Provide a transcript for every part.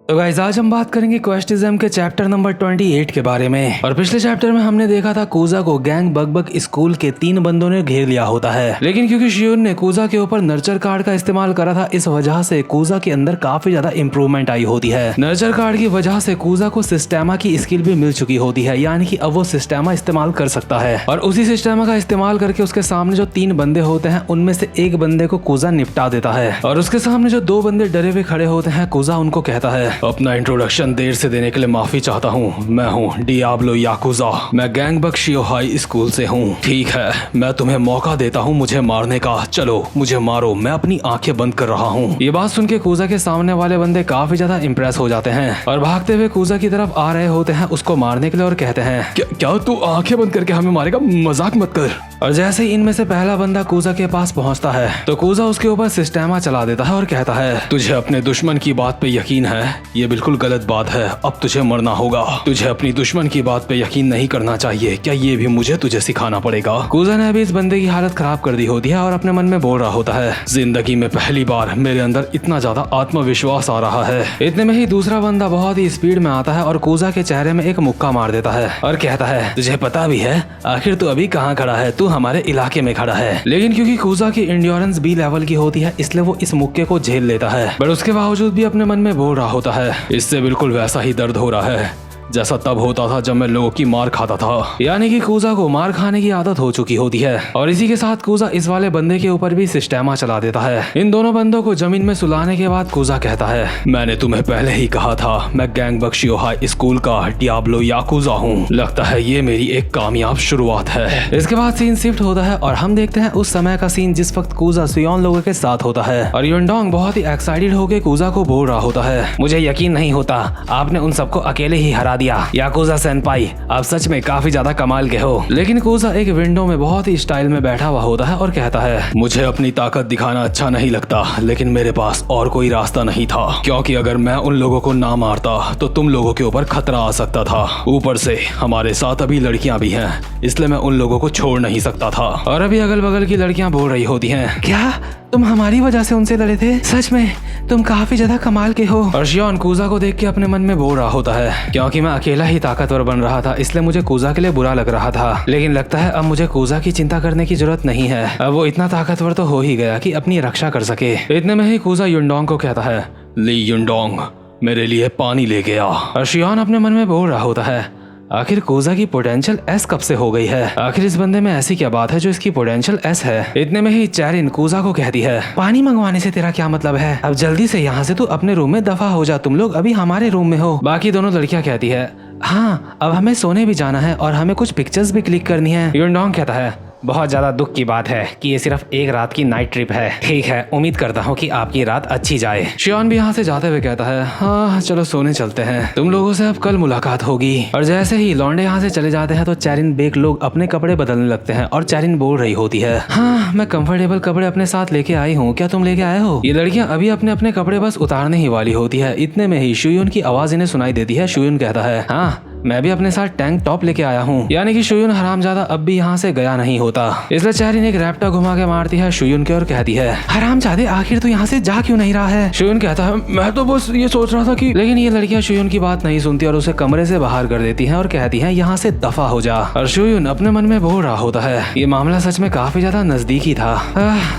तो गाइस आज हम बात करेंगे क्वेस्टिज्म के चैप्टर नंबर 28 के बारे में। और पिछले चैप्टर में हमने देखा था कूजा को गैंग बग स्कूल के 3 बंदों ने घेर लिया होता है, लेकिन क्योंकि शियोन ने कूजा के ऊपर नर्चर कार्ड का इस्तेमाल करा था, इस वजह से कूजा के अंदर काफी ज्यादा इम्प्रूवमेंट आई होती है। नर्चर कार्ड की वजह से कूजा को सिस्टेमा की स्किल भी मिल चुकी होती है, यानी कि अब वो सिस्टेमा इस्तेमाल कर सकता है। और उसी सिस्टेमा का इस्तेमाल करके उसके सामने जो 3 बंदे होते हैं उनमें से एक बंदे को कूजा निपटा देता है। और उसके सामने जो 2 बंदे डरे हुए खड़े होते हैं, कूजा उनको कहता है, अपना इंट्रोडक्शन देर से देने के लिए माफी चाहता हूँ। मैं हूँ डियाब्लो याकुजा, मैं गैंग बग शियोहाई स्कूल से हूँ। ठीक है, मैं तुम्हें मौका देता हूँ मुझे मारने का। चलो मुझे मारो, मैं अपनी आंखें बंद कर रहा हूँ। ये बात सुन के कूजा के सामने वाले बंदे काफी ज्यादा इम्प्रेस हो जाते हैं और भागते हुए कूजा की तरफ आ रहे होते हैं उसको मारने के लिए और कहते हैं, क्या तू आंखें बंद करके हमें मारेगा? मजाक मत कर। और जैसे ही इनमें से पहला बंदा कूजा के पास पहुंचता है तो कूजा उसके ऊपर सिस्टेमा चला देता है और कहता है, तुझे अपने दुश्मन की बात पे यकीन है? ये बिल्कुल गलत बात है, अब तुझे मरना होगा। तुझे अपनी दुश्मन की बात पे यकीन नहीं करना चाहिए, क्या ये भी मुझे तुझे सिखाना पड़ेगा? कूजा ने अभी इस बंदे की हालत खराब कर दी होती है और अपने मन में बोल रहा होता है, जिंदगी में पहली बार मेरे अंदर इतना ज्यादा आत्मविश्वास आ रहा है। इतने में ही दूसरा बंदा बहुत ही स्पीड में आता है और कूजा के चेहरे में एक मुक्का मार देता है और कहता है, तुझे पता भी है आखिर तू अभी कहाँ खड़ा है? तू हमारे इलाके में खड़ा है। लेकिन क्योंकि कूजा की एंड्योरेंस B लेवल की होती है, इसलिए वो इस मुक्के को झेल लेता है। पर उसके बावजूद भी अपने मन में बोल रहा होता है, इससे बिल्कुल वैसा ही दर्द हो रहा है जैसा तब होता था जब मैं लोगों की मार खाता था। यानी कि कूजा को मार खाने की आदत हो चुकी होती है। और इसी के साथ कूजा इस वाले बंदे के ऊपर भी सिस्टेमा चला देता है। इन दोनों बंदों को जमीन में सुलाने के बाद कूजा कहता है, मैंने तुम्हें पहले ही कहा था मैं गैंग बग शियोहाई स्कूल का डियाब्लो याकुजा हूँ। लगता है ये मेरी एक कामयाब शुरुआत है। इसके बाद सीन शिफ्ट होता है और हम देखते हैं उस समय का सीन जिस वक्त कूजा सुयोन लोगों के साथ होता है। और युनडोंग बहुत ही एक्साइटेड होकर कूजा को बोल रहा होता है, मुझे यकीन नहीं होता आपने उन सबको अकेले ही हरा दिया। याकुजा सेनपाई, आप सच में काफी ज्यादा कमाल के हो। लेकिन कूजा एक विंडो में बहुत ही स्टाइल में बैठा हुआ होता है और कहता है, मुझे अपनी ताकत दिखाना अच्छा नहीं लगता, लेकिन मेरे पास और कोई रास्ता नहीं था, क्योंकि अगर मैं उन लोगों को ना मारता तो तुम लोगों के ऊपर खतरा आ सकता था। ऊपर से हमारे साथ अभी लड़कियां भी हैं, इसलिए मैं उन लोगों को छोड़ नहीं सकता था। और अभी अगल बगल की लड़कियां बोल रही होती हैं, क्या तुम हमारी वजह से उनसे लड़े थे? सच में तुम काफी ज्यादा कमाल के हो। और शियोन कूजा को देख के अपने मन में बोल रहा होता है, क्योंकि मैं अकेला ही ताकतवर बन रहा था इसलिए मुझे कूजा के लिए बुरा लग रहा था, लेकिन लगता है अब मुझे कूजा की चिंता करने की जरूरत नहीं है। अब वो इतना ताकतवर तो हो ही गया कि अपनी रक्षा कर सके। इतने में ही कूजा युनडोंग को कहता है, ली युनडोंग मेरे लिए पानी ले गया। और शियोन अपने मन में बोल रहा होता है, आखिर कूजा की पोटेंशियल S कब से हो गई है? आखिर इस बंदे में ऐसी क्या बात है जो इसकी पोटेंशियल S है? इतने में ही चैरिन कूजा को कहती है, पानी मंगवाने से तेरा क्या मतलब है? अब जल्दी से यहाँ से तू अपने रूम में दफा हो जा, तुम लोग अभी हमारे रूम में हो। बाकी दोनों लड़कियां कहती है, हाँ अब हमें सोने भी जाना है और हमें कुछ पिक्चर्स भी क्लिक करनी है। युनडोंग कहता है, बहुत ज्यादा दुख की बात है कि ये सिर्फ एक रात की नाइट ट्रिप है। ठीक है, उम्मीद करता हूँ कि आपकी रात अच्छी जाए। शियोन भी यहाँ से जाते हुए कहता है, हाँ चलो सोने चलते हैं, तुम लोगों से अब कल मुलाकात होगी। और जैसे ही लौंडे यहाँ से चले जाते हैं तो चैरिन बेक लोग अपने कपड़े बदलने लगते हैं और चैरिन बोल रही होती है, हाँ मैं कंफर्टेबल कपड़े अपने साथ लेके आई हूँ, क्या तुम लेके आए हो? ये लड़कियां अभी अपने अपने कपड़े बस उतारने ही वाली होती है। इतने में ही शुयून की आवाज इन्हें सुनाई देती है। शुयून कहता है, हाँ मैं भी अपने साथ टैंक टॉप लेके आया हूँ। यानी कि शुयून हरामजादा अब भी यहाँ से गया नहीं होता, इसलिए चैरिन एक रैप्टा घुमा के मारती है शुयून के और कहती है, हरामजादे आखिर तू यहाँ से जा क्यों नहीं रहा है? शुयून कहता है, मैं तो बस ये सोच रहा था कि। लेकिन ये लड़कियां शुयून की बात नहीं सुनती और उसे कमरे से बाहर कर देती हैं और कहती हैं, यहाँ से दफा हो जा। और शुयून अपने मन में बोल रहा होता है, ये मामला सच में काफी ज्यादा नजदीकी था।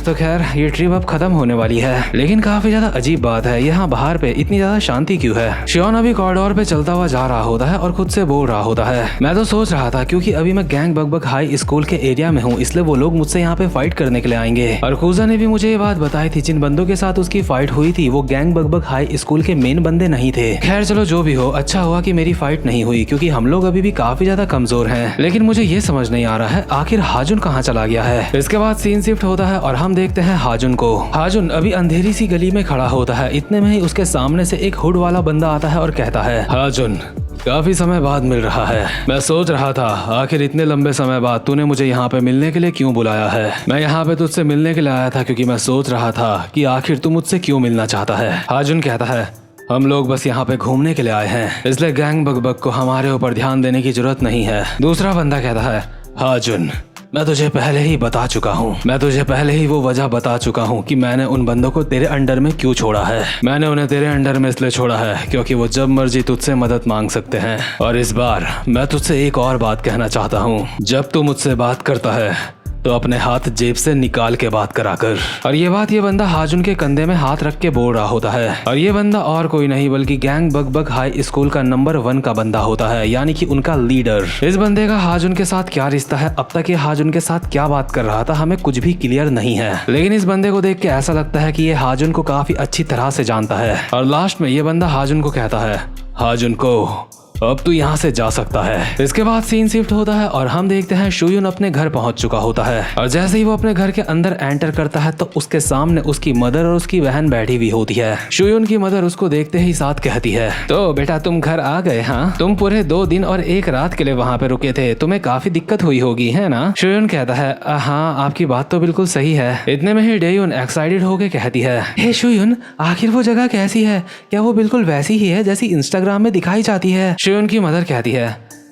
तो खैर ये ट्रिप अब खत्म होने वाली है, लेकिन काफी ज्यादा अजीब बात है, यहाँ बाहर पे इतनी ज्यादा शांति क्यों है? शियोन अभी कॉरिडोर पे चलता हुआ जा रहा होता है और खुद से बोल रहा होता है, मैं तो सोच रहा था क्योंकि अभी मैं गैंग बग हाई स्कूल के एरिया में हूँ, इसलिए वो लोग मुझसे यहाँ पे फाइट करने के लिए आएंगे। और कूजा ने भी मुझे ये बात बताई थी, जिन बंदों के साथ उसकी फाइट हुई थी वो गैंग बग हाई स्कूल के मेन बंदे नहीं थे। खैर चलो जो भी हो, अच्छा हुआ कि मेरी फाइट नहीं हुई, क्योंकि हम लोग अभी भी काफी ज्यादा कमजोर हैं। लेकिन मुझे ये समझ नहीं आ रहा है आखिर हाजुन कहाँ चला गया है? इसके बाद सीन शिफ्ट होता है और हम देखते हैं हाजुन को। हाजुन अभी अंधेरी सी गली में खड़ा होता है। इतने में ही उसके सामने से एक हुड वाला बंदा आता है और कहता है, हाजुन काफी समय बाद मिल रहा है। मैं सोच रहा था आखिर इतने लंबे समय बाद तूने मुझे यहाँ पे मिलने के लिए क्यों बुलाया है? मैं यहाँ पे तुझसे मिलने के लिए आया था क्योंकि मैं सोच रहा था कि आखिर तू मुझसे क्यों मिलना चाहता है। हाजुन कहता है, हम लोग बस यहाँ पे घूमने के लिए आए हैं, इसलिए गैंग बग को हमारे ऊपर ध्यान देने की जरूरत नहीं है। दूसरा बंदा कहता है, हाजुन मैं तुझे पहले ही बता चुका हूँ, मैं तुझे पहले ही वो वजह बता चुका हूँ कि मैंने उन बंदों को तेरे अंडर में क्यों छोड़ा है। मैंने उन्हें तेरे अंडर में इसलिए छोड़ा है क्योंकि वो जब मर्जी तुझसे मदद मांग सकते हैं। और इस बार मैं तुझसे एक और बात कहना चाहता हूँ, जब तू मुझसे बात करता है तो अपने हाथ जेब से निकाल के बात करा कर। और ये बात ये बंदा हाजुन के कंधे में हाथ रख के बोल रहा होता है। और ये बंदा और कोई नहीं बल्कि gang bug bug high school का नंबर 1 का बंदा होता है, यानी कि उनका लीडर। इस बंदे का हाजुन के साथ क्या रिश्ता है, अब तक ये हाजुन के साथ क्या बात कर रहा था, हमें कुछ भी क्लियर नहीं है। लेकिन इस बंदे को देख के ऐसा लगता है कि ये हाजुन को काफी अच्छी तरह से जानता है। और लास्ट में ये बंदा हाजुन को कहता है, हाजुन को अब तू यहाँ से जा सकता है। इसके बाद सीन शिफ्ट होता है और हम देखते हैं शुयून अपने घर पहुंच चुका होता है। और जैसे ही वो अपने घर के अंदर एंटर करता है तो उसके सामने उसकी मदर और उसकी बहन बैठी हुई होती है। शुयून की मदर उसको देखते ही साथ कहती है, तो बेटा तुम घर आ गए? हाँ, तुम पूरे 2 दिन और 1 रात के लिए वहाँ पे रुके थे, तुम्हें काफी दिक्कत हुई होगी है ना? शुयून कहता है, हाँ आपकी बात तो बिल्कुल सही है। इतने में ही डेयुन एक्साइटेड होके कहती है, हे शुयून, आखिर वो जगह कैसी है? क्या वो बिल्कुल वैसी ही है जैसी इंस्टाग्राम में दिखाई जाती है? शुयून की मदर कहती है,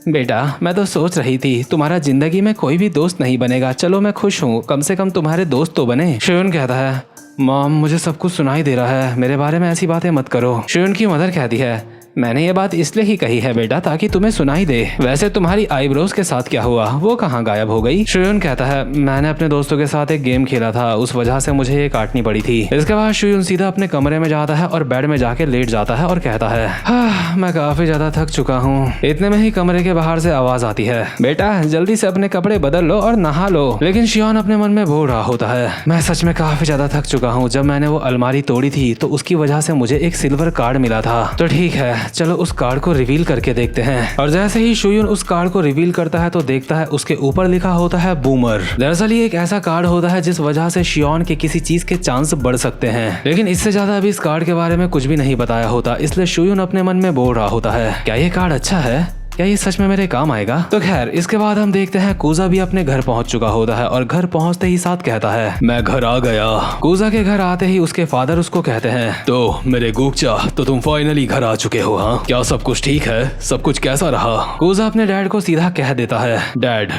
बेटा मैं तो सोच रही थी तुम्हारा जिंदगी में कोई भी दोस्त नहीं बनेगा, चलो मैं खुश हूँ, कम से कम तुम्हारे दोस्त तो बने। शुयून कहता है, मॉम मुझे सब कुछ सुनाई दे रहा है, मेरे बारे में ऐसी बातें मत करो। शुयून की मदर कहती है, मैंने ये बात इसलिए ही कही है बेटा ताकि तुम्हें सुनाई दे। वैसे तुम्हारी आईब्रोज के साथ क्या हुआ, वो कहाँ गायब हो गई? शुयून कहता है, मैंने अपने दोस्तों के साथ एक गेम खेला था, उस वजह से मुझे ये काटनी पड़ी थी। इसके बाद शुयून सीधा अपने कमरे में जाता है और बेड में जाके लेट जाता है और कहता है, मैं काफी ज्यादा थक चुका हूँ। इतने में ही कमरे के बाहर से आवाज आती है, बेटा जल्दी से अपने कपड़े बदल लो और नहा लो। लेकिन शियोन अपने मन में बोल रहा होता है, मैं सच में काफी ज्यादा थक चुका हूँ, जब मैंने वो अलमारी तोड़ी थी तो उसकी वजह से मुझे एक सिल्वर कार्ड मिला था। तो ठीक है, चलो उस कार्ड को रिवील करके देखते हैं। और जैसे ही शुयून उस कार्ड को रिवील करता है तो देखता है उसके ऊपर लिखा होता है बूमर। दरअसल ये एक ऐसा कार्ड होता है जिस वजह से शियोन के किसी चीज के चांस बढ़ सकते हैं। लेकिन इससे ज्यादा अभी इस कार्ड के बारे में कुछ भी नहीं बताया होता, इसलिए शुयून अपने मन में बोल रहा होता है, क्या ये कार्ड अच्छा है? क्या ये सच में मेरे काम आएगा? तो खैर इसके बाद हम देखते हैं कूजा भी अपने घर पहुंच चुका होता है और घर पहुंचते ही साथ कहता है, मैं घर आ गया। कूजा के घर आते ही उसके फादर उसको कहते हैं, तो मेरे गुकचा, तो तुम फाइनली घर आ चुके हो? हाँ, क्या सब कुछ ठीक है? सब कुछ कैसा रहा? कूजा अपने डैड को सीधा कह देता है, डैड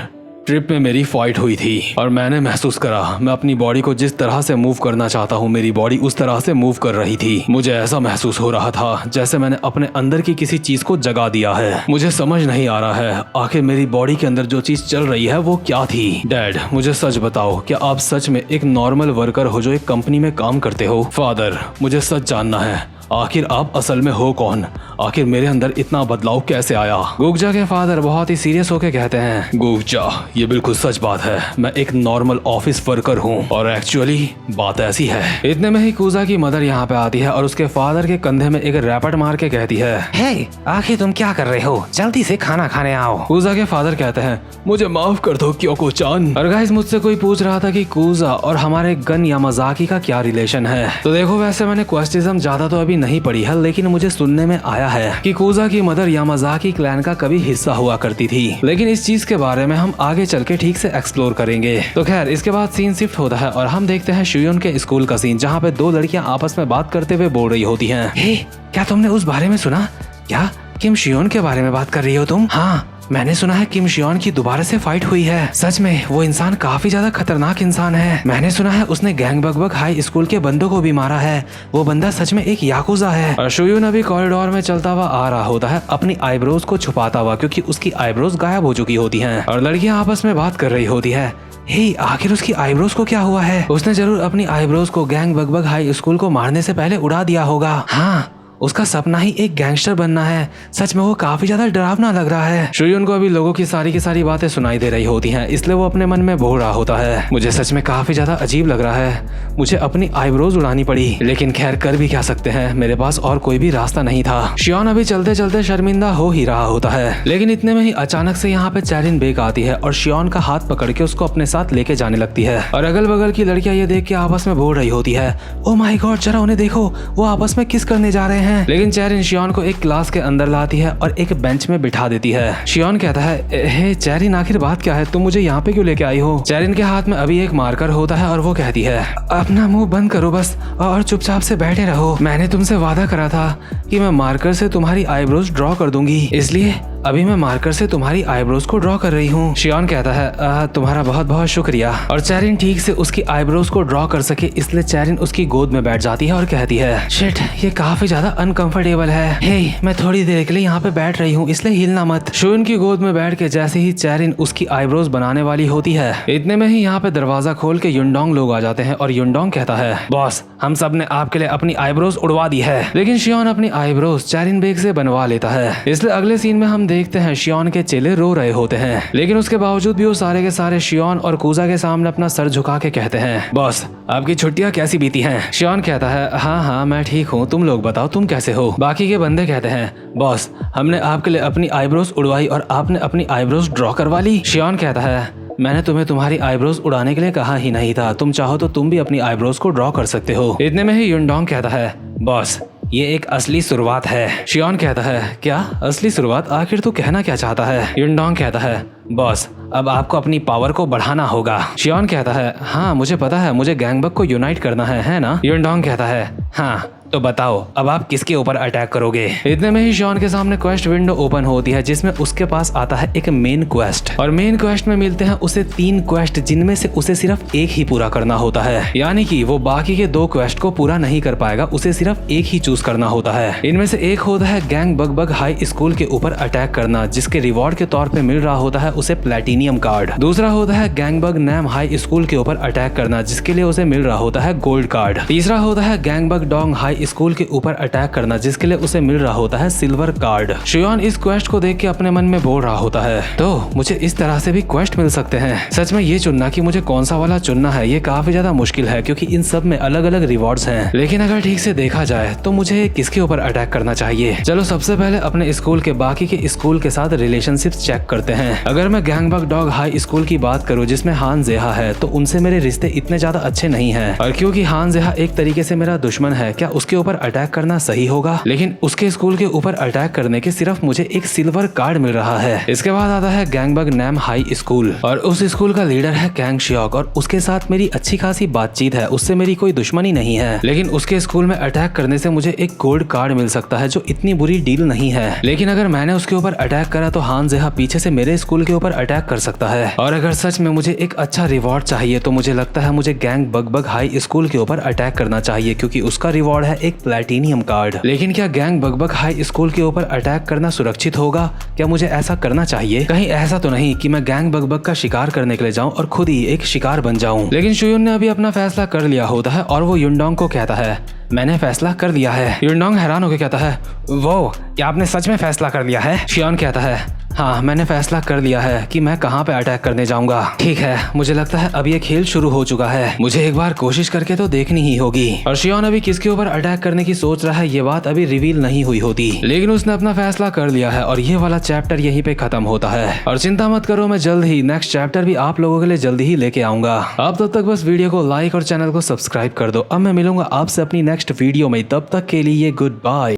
ट्रिप में मेरी फाइट हुई थी और मैंने महसूस करा मैं अपनी बॉडी को जिस तरह से मूव करना चाहता हूँ मेरी बॉडी उस तरह से मूव कर रही थी। मुझे ऐसा महसूस हो रहा था जैसे मैंने अपने अंदर की किसी चीज को जगा दिया है। मुझे समझ नहीं आ रहा है आखिर मेरी बॉडी के अंदर जो चीज चल रही है वो क्या थी। डैड मुझे सच बताओ, क्या आप सच में एक नॉर्मल वर्कर हो जो एक कंपनी में काम करते हो? फादर मुझे सच जानना है, आखिर आप असल में हो कौन? आखिर मेरे अंदर इतना बदलाव कैसे आया? गुकजा के फादर बहुत ही सीरियस होके कहते हैं, गुकजा ये बिल्कुल सच बात है, मैं एक नॉर्मल ऑफिस वर्कर हूँ और एक्चुअली बात ऐसी है। इतने में ही कूजा की मदर यहाँ पे आती है और उसके फादर के कंधे में एक रैपट मार के कहती है, हे आखिर तुम क्या कर रहे हो, जल्दी से खाना खाने आओ। कूजा के फादर कहते हैं, मुझे माफ कर दो क्योको-चान। और गाइस मुझसे कोई पूछ रहा था कि कूजा और हमारे गन यामाजाकी का क्या रिलेशन है। तो देखो वैसे मैंने क्वेश्चनिज्म ज्यादा तो अभी नहीं पढ़ी है, लेकिन मुझे सुनने में आया है कि कूजा की मदर यामाजाकी क्लैन का कभी हिस्सा हुआ करती थी। लेकिन इस चीज के बारे में हम आगे चल के ठीक से एक्सप्लोर करेंगे। तो खैर इसके बाद सीन शिफ्ट होता है और हम देखते हैं शुयून के स्कूल का सीन, जहाँ पे 2 लड़कियां आपस में बात करते हुए बोल रही होती हैं, हे क्या तुमने उस बारे में सुना? क्या किम शियोन के बारे में बात कर रही हो तुम? हाँ मैंने सुना है किम शियोन की दोबारा से फाइट हुई है। सच में वो इंसान काफी ज्यादा खतरनाक इंसान है। मैंने सुना है उसने gang bug bug high school के बंदों को भी मारा है। वो बंदा सच में एक याकुजा है। और शुयून अभी कॉरिडोर में चलता हुआ आ रहा होता है अपनी आईब्रोज को छुपाता हुआ, क्योंकि उसकी आईब्रोज गायब हो चुकी होती हैं और लड़कियां आपस में बात कर रही होती है। हे आखिर उसकी आईब्रोज को क्या हुआ है? उसने जरूर अपनी आईब्रोज को gang bug bug high school को मारने से पहले उड़ा दिया होगा। हाँ उसका सपना ही एक गैंगस्टर बनना है। सच में वो काफी ज्यादा डरावना लग रहा है। शुयून को अभी लोगों की सारी बातें सुनाई दे रही होती हैं, इसलिए वो अपने मन में बोल रहा होता है, मुझे सच में काफी ज्यादा अजीब लग रहा है, मुझे अपनी आईब्रोज उड़ानी पड़ी, लेकिन खैर कर भी क्या सकते हैं, मेरे पास और कोई भी रास्ता नहीं था। शियोन अभी चलते चलते शर्मिंदा हो ही रहा होता है, लेकिन इतने में ही अचानक से यहाँ पे चैरिन बेक आती है और शियोन का हाथ पकड़ के उसको अपने साथ लेके जाने लगती है। और अगल बगल की लड़कियां ये देख के आपस में बोल रही होती है, ओ माय गॉड जरा उन्हें देखो, वो आपस में किस करने जा रहे हैं। लेकिन चैरिन शियोन को एक क्लास के अंदर लाती है और एक बेंच में बिठा देती है। शियोन कहता है, हे चैरिन आखिर बात क्या है, तुम मुझे यहाँ पे क्यों लेके आई हो? चैरिन के हाथ में अभी एक मार्कर होता है और वो कहती है, अपना मुंह बंद करो बस और चुपचाप से बैठे रहो। मैंने तुमसे वादा करा था कि मैं मार्कर से तुम्हारी आईब्रोज ड्रॉ कर दूंगी, इसलिए अभी मैं मार्कर से तुम्हारी आईब्रोज को ड्रॉ कर रही हूँ। शियोन कहता है तुम्हारा बहुत बहुत शुक्रिया। और चैरिन ठीक से उसकी आईब्रोज को ड्रॉ कर सके इसलिए चैरिन उसकी गोद में बैठ जाती है और कहती है शिट, ये काफी ज्यादा अनकंफर्टेबल है। हे, मैं थोड़ी देर के लिए यहाँ पे बैठ रही हूँ इसलिए हिलना मत। शियोन की गोद में बैठ के जैसे ही चैरिन उसकी आईब्रोज बनाने वाली होती है, इतने में ही यहाँ पे दरवाजा खोल के युनडोंग लोग आ जाते हैं और युनडोंग कहता है बॉस, हम सब ने आपके लिए अपनी आईब्रोज उड़वा दी है। लेकिन शियोन अपनी आईब्रोज चैरिन बेग से बनवा लेता है। इसलिए अगले सीन में हम देखते हैं शियोन के चेले रो रहे होते हैं, लेकिन उसके बावजूद भी वो सारे के सारे शियोन और कूजा के सामने अपना सर झुका के कहते हैं बॉस, आपकी छुट्टियां कैसी बीती हैं? शियोन कहता है हाँ मैं ठीक हूँ, तुम लोग बताओ तुम कैसे हो? बाकी के बंदे कहते हैं बॉस, हमने आपके लिए अपनी आईब्रोज उड़वाई और आपने अपनी आईब्रोज ड्रॉ करवा ली। शियोन कहता है मैंने तुम्हें तुम्हारी आईब्रोज उड़ाने के लिए कहा ही नहीं था, तुम चाहो तो तुम भी अपनी आईब्रोज को ड्रॉ कर सकते हो। इतने में ही युनडोंग कहता है बॉस, ये एक असली शुरुआत है। शियोन कहता है क्या असली शुरुआत? आखिर तू कहना क्या चाहता है? युनडोंग कहता है बॉस, अब आपको अपनी पावर को बढ़ाना होगा। शियोन कहता है हाँ मुझे पता है, मुझे गैंगबग को यूनाइट करना है ना? युनडोंग कहता है हाँ, तो बताओ अब आप किसके ऊपर अटैक करोगे? इतने में ही शियोन के सामने क्वेस्ट विंडो ओपन होती है जिसमें उसके पास आता है एक मेन क्वेस्ट, और मेन क्वेस्ट में मिलते हैं उसे 3 क्वेस्ट जिनमें से उसे सिर्फ एक ही पूरा करना होता है। यानी कि वो बाकी के 2 क्वेस्ट को पूरा नहीं कर पाएगा, उसे सिर्फ एक ही चूज करना होता है। इनमें से एक होता है गैंगबग हाई स्कूल के ऊपर अटैक करना, जिसके रिवॉर्ड के तौर पे मिल रहा होता है उसे प्लेटिनियम कार्ड। दूसरा होता है गैंगबग नैम हाई स्कूल के ऊपर अटैक करना, जिसके लिए उसे मिल रहा होता है गोल्ड कार्ड। तीसरा होता है गैंगबग डोंग हाई स्कूल के ऊपर अटैक करना, जिसके लिए उसे मिल रहा होता है सिल्वर कार्ड। शियोन इस क्वेस्ट को देख के अपने मन में बोल रहा होता है तो मुझे इस तरह से भी क्वेस्ट मिल सकते हैं। सच में ये चुनना कि मुझे कौन सा वाला चुनना है ये काफी ज्यादा मुश्किल है, क्योंकि इन सब में अलग अलग रिवॉर्ड्स हैं। लेकिन अगर ठीक से देखा जाए तो मुझे किसके ऊपर अटैक करना चाहिए? चलो सबसे पहले अपने स्कूल के बाकी के स्कूल के साथ रिलेशनशिप चेक करते हैं। अगर मैं गैंगबग डॉग हाई स्कूल की बात करूँ जिसमें हान जेहा है, तो उनसे मेरे रिश्ते इतने ज्यादा अच्छे नहीं है, और क्योंकि हान जेहा एक तरीके से मेरा दुश्मन है, क्या उसके ऊपर अटैक करना सही होगा? लेकिन उसके स्कूल के ऊपर अटैक करने के सिर्फ मुझे एक सिल्वर कार्ड मिल रहा है। इसके बाद आता है गैंगबग नैम हाई स्कूल, और उस स्कूल का लीडर है कैंग शियोक, और उसके साथ मेरी अच्छी खासी बातचीत है, उससे मेरी कोई दुश्मनी नहीं है। लेकिन उसके स्कूल में अटैक करने से मुझे एक गोल्ड कार्ड मिल सकता है, जो इतनी बुरी डील नहीं है। लेकिन अगर मैंने उसके ऊपर अटैक करा तो हान जेहा पीछे से मेरे स्कूल के ऊपर अटैक कर सकता है। और अगर सच में मुझे एक अच्छा रिवॉर्ड चाहिए तो मुझे लगता है मुझे गैंगबग हाई स्कूल के ऊपर अटैक करना चाहिए, क्योंकि उसका रिवॉर्ड है एक प्लेटिनियम कार्ड। लेकिन क्या गैंगबग हाई स्कूल के ऊपर अटैक करना सुरक्षित होगा? क्या मुझे ऐसा करना चाहिए? कहीं ऐसा तो नहीं कि मैं गैंगबग का शिकार करने के लिए जाऊं और खुद ही एक शिकार बन जाऊं? लेकिन शुयुन ने अभी अपना फैसला कर लिया होता है और वो युनडोंग को कहता है मैंने फैसला कर लिया है। युनडोंग हैरान होकर कहता है वो क्या आपने सच में फैसला कर लिया है? शियोन कहता है हाँ मैंने फैसला कर लिया है कि मैं कहाँ पे अटैक करने जाऊंगा। ठीक है, मुझे लगता है अब ये खेल शुरू हो चुका है, मुझे एक बार कोशिश करके तो देखनी ही होगी। और शियोन अभी किसके ऊपर अटैक करने की सोच रहा है ये बात अभी रिवील नहीं हुई होती, लेकिन उसने अपना फैसला कर लिया है और ये वाला चैप्टर यहीं पे खत्म होता है। और चिंता मत करो, मैं जल्द ही नेक्स्ट चैप्टर भी आप लोगों के लिए जल्दी ही लेके आऊंगा। आप तब तक बस वीडियो को लाइक और चैनल को सब्सक्राइब कर दो। अब मैं मिलूंगा आपसे अपनी नेक्स्ट वीडियो में, तब तक के लिए गुड बाय।